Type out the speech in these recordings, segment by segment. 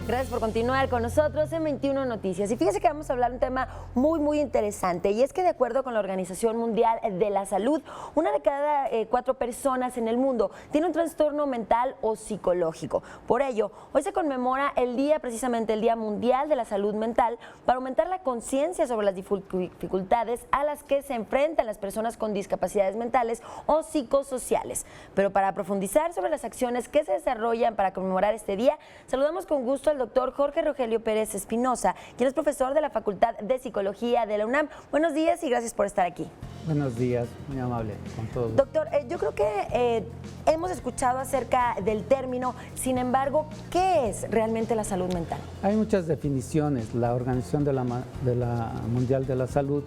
Gracias por continuar con nosotros en 21 Noticias. Y fíjese que vamos a hablar de un tema muy interesante, y es que de acuerdo con la Organización Mundial de la Salud, una de cada 4 personas en el mundo tiene un trastorno mental o psicológico. Por ello, hoy se conmemora precisamente el Día Mundial de la Salud Mental, para aumentar la conciencia sobre las dificultades a las que se enfrentan las personas con discapacidades mentales o psicosociales. Pero para profundizar sobre las acciones que se desarrollan para conmemorar este día, saludamos con gusto al doctor Jorge Rogelio Pérez Espinosa, quien es profesor de la Facultad de Psicología de la UNAM. Buenos días y gracias por estar aquí. Buenos días, muy amable con todos. Doctor, yo creo que hemos escuchado acerca del término, sin embargo, ¿qué es realmente la salud mental? Hay muchas definiciones. La Organización Mundial de la Salud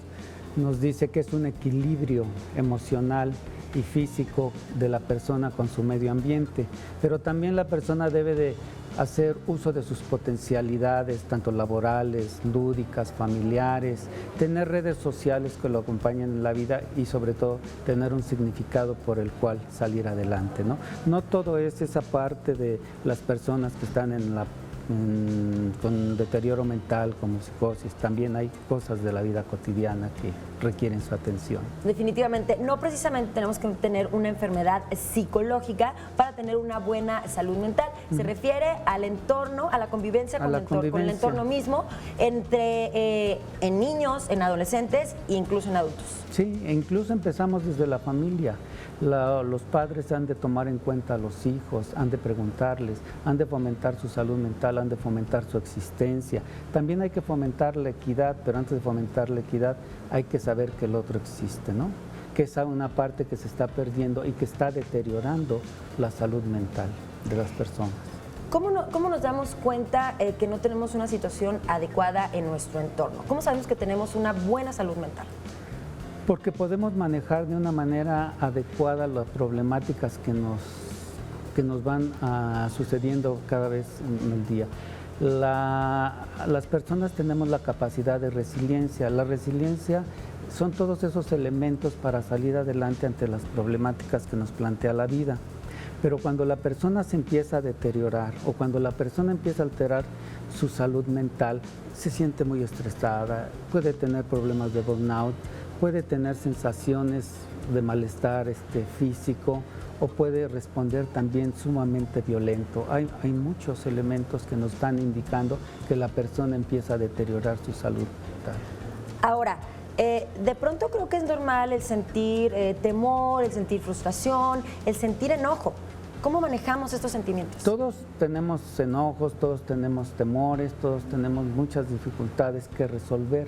nos dice que es un equilibrio emocional y físico de la persona con su medio ambiente, pero también la persona debe de hacer uso de sus potencialidades, tanto laborales, lúdicas, familiares, tener redes sociales que lo acompañen en la vida y sobre todo tener un significado por el cual salir adelante, ¿no? No todo es esa parte de las personas que están con deterioro mental, como psicosis. También hay cosas de la vida cotidiana que requieren su atención. Definitivamente, no precisamente tenemos que tener una enfermedad psicológica para tener una buena salud mental. Se refiere al entorno, a la convivencia con el entorno mismo, en niños, en adolescentes e incluso en adultos. Sí, e incluso empezamos desde la familia. Los padres han de tomar en cuenta a los hijos, han de preguntarles, han de fomentar su salud mental, han de fomentar su existencia. También hay que fomentar la equidad, pero antes de fomentar la equidad hay que saber que el otro existe, ¿no? Que es una parte que se está perdiendo y que está deteriorando la salud mental de las personas. ¿Cómo nos damos cuenta que no tenemos una situación adecuada en nuestro entorno? ¿Cómo sabemos que tenemos una buena salud mental? Porque podemos manejar de una manera adecuada las problemáticas que nos van sucediendo cada vez en el día. Las personas tenemos la capacidad de resiliencia. La resiliencia son todos esos elementos para salir adelante ante las problemáticas que nos plantea la vida. Pero cuando la persona se empieza a deteriorar o cuando la persona empieza a alterar su salud mental, se siente muy estresada, puede tener problemas de burnout, puede tener sensaciones de malestar físico o puede responder también sumamente violento. Hay muchos elementos que nos están indicando que la persona empieza a deteriorar su salud mental. Ahora, de pronto creo que es normal el sentir temor, el sentir frustración, el sentir enojo. ¿Cómo manejamos estos sentimientos? Todos tenemos enojos, todos tenemos temores, todos tenemos muchas dificultades que resolver.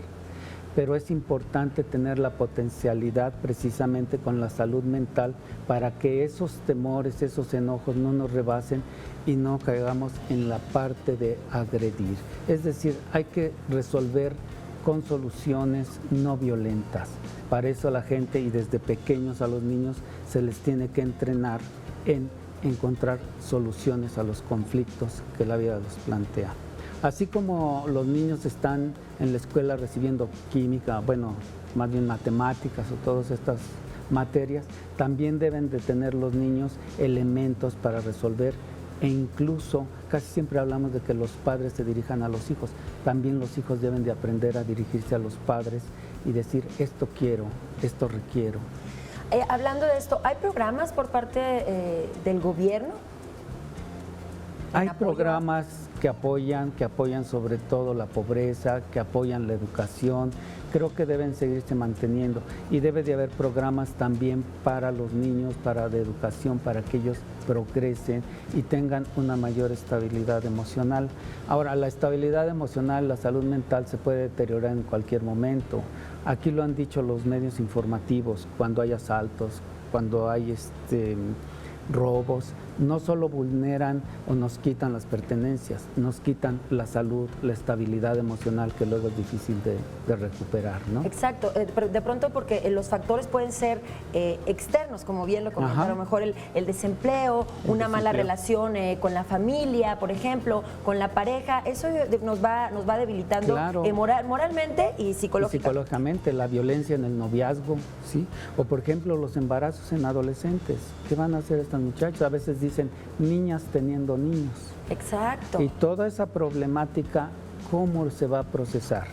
Pero es importante tener la potencialidad precisamente con la salud mental para que esos temores, esos enojos no nos rebasen y no caigamos en la parte de agredir. Es decir, hay que resolver con soluciones no violentas. Para eso a la gente y desde pequeños a los niños se les tiene que entrenar en encontrar soluciones a los conflictos que la vida los plantea. Así como los niños están en la escuela recibiendo química, bueno, más bien matemáticas o todas estas materias, también deben de tener los niños elementos para resolver e incluso, casi siempre hablamos de que los padres se dirijan a los hijos, también los hijos deben de aprender a dirigirse a los padres y decir, esto quiero, esto requiero. Hablando de esto, ¿hay programas por parte del gobierno? Hay programas que apoyan sobre todo la pobreza, que apoyan la educación. Creo que deben seguirse manteniendo y debe de haber programas también para los niños, para la educación, para que ellos progresen y tengan una mayor estabilidad emocional. Ahora, la estabilidad emocional, la salud mental se puede deteriorar en cualquier momento. Aquí lo han dicho los medios informativos, cuando hay asaltos, cuando hay robos, no solo vulneran o nos quitan las pertenencias, nos quitan la salud, la estabilidad emocional, que luego es difícil de recuperar, ¿no? Exacto, pero de pronto porque los factores pueden ser externos, como bien lo comenté, a lo mejor el desempleo, una mala relación con la familia, por ejemplo, con la pareja, eso nos va debilitando, claro, moralmente y psicológicamente. Psicológicamente, la violencia en el noviazgo, ¿sí? O por ejemplo los embarazos en adolescentes. ¿Qué van a hacer estas muchachas? A veces dicen dicen niñas teniendo niños. Exacto. Y toda esa problemática, ¿cómo se va a procesar?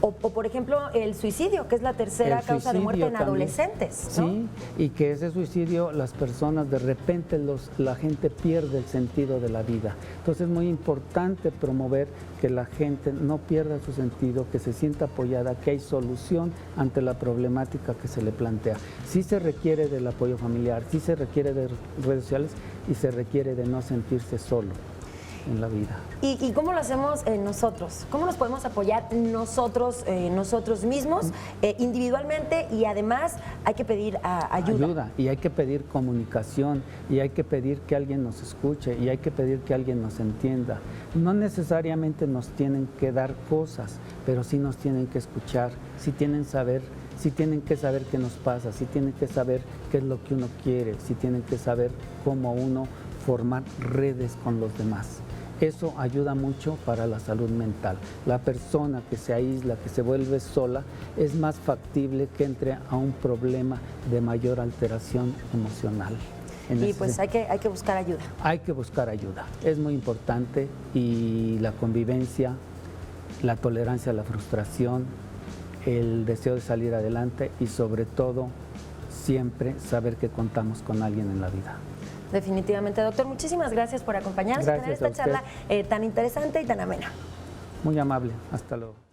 O, por ejemplo, el suicidio, que es la tercera causa de muerte en también. Adolescentes, ¿no? Sí, y que ese suicidio, las personas de repente, la gente pierde el sentido de la vida. Entonces es muy importante promover que la gente no pierda su sentido, que se sienta apoyada, que hay solución ante la problemática que se le plantea. Sí se requiere del apoyo familiar, sí se requiere de redes sociales y se requiere de no sentirse solo en la vida. ¿Y cómo lo hacemos nosotros? ¿Cómo nos podemos apoyar nosotros mismos, individualmente? Y además hay que pedir ayuda. Y hay que pedir comunicación, y hay que pedir que alguien nos escuche, y hay que pedir que alguien nos entienda. No necesariamente nos tienen que dar cosas, pero sí nos tienen que escuchar, sí tienen que saber qué nos pasa, sí tienen que saber qué es lo que uno quiere, sí tienen que saber cómo uno formar redes con los demás. Eso ayuda mucho para la salud mental. La persona que se aísla, que se vuelve sola, es más factible que entre a un problema de mayor alteración emocional. Y pues hay que buscar ayuda. Hay que buscar ayuda. Es muy importante, y la convivencia, la tolerancia a la frustración, el deseo de salir adelante y sobre todo siempre saber que contamos con alguien en la vida. Definitivamente, doctor. Muchísimas gracias por acompañarnos y tener esta charla tan interesante y tan amena. Muy amable. Hasta luego.